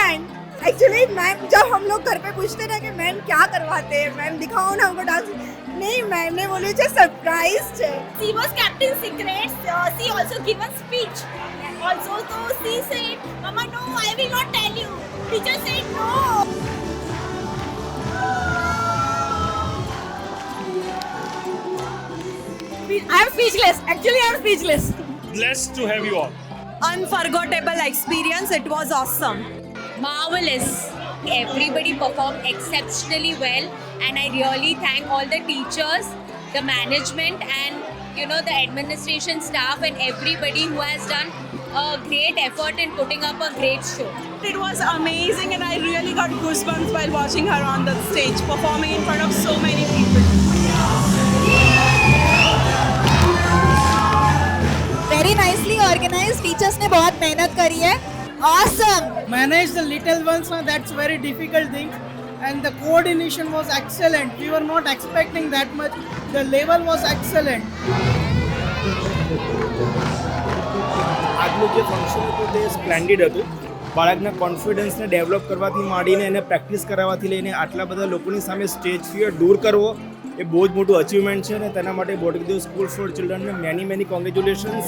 Understand actually ma'am जब हम लोग घर पे पूछते ना कि मैम क्या करवाते हैं, मैम दिखाओ ना हमको डांस, नहीं मैम ने बोले છે સરપ્રાઈઝ છે. She was Captain Secrets. She also given speech. Also, so she said, "Mama, no, I will not tell you." Teacher said no. I am speechless. Actually, I am speechless. Blessed to have you all. Unforgettable experience. It was awesome. Marvelous. Everybody performed exceptionally well, and I really thank all the teachers, the management, and the administration staff and everybody who has done a great effort in putting up a great show. It was amazing, and I really got goosebumps while watching her on the stage performing in front of so many people. Very nicely organized. Teachers ने बहुत मेहनत करी है. Awesome. Manage the little ones, that's very difficult thing, and the coordination was excellent. We were not expecting that much. The level was excellent. આજનું જે function હતું તે સ્પ્લેન્ડિડ હતું. બાળકના કોન્ફિડન્સને ડેવલપ કરવાથી માંડીને એને પ્રેક્ટિસ કરાવવાથી લઈને આટલા બધા લોકોની સામે સ્ટેજ ફિયર દૂર કરવો એ બહુ જ મોટું અચીવમેન્ટ છે, અને તેના માટે બોડકદેવ સ્કૂલ ફોર ચિલ્ડ્રનને મેની કોંગ્રેચ્યુલેશન્સ.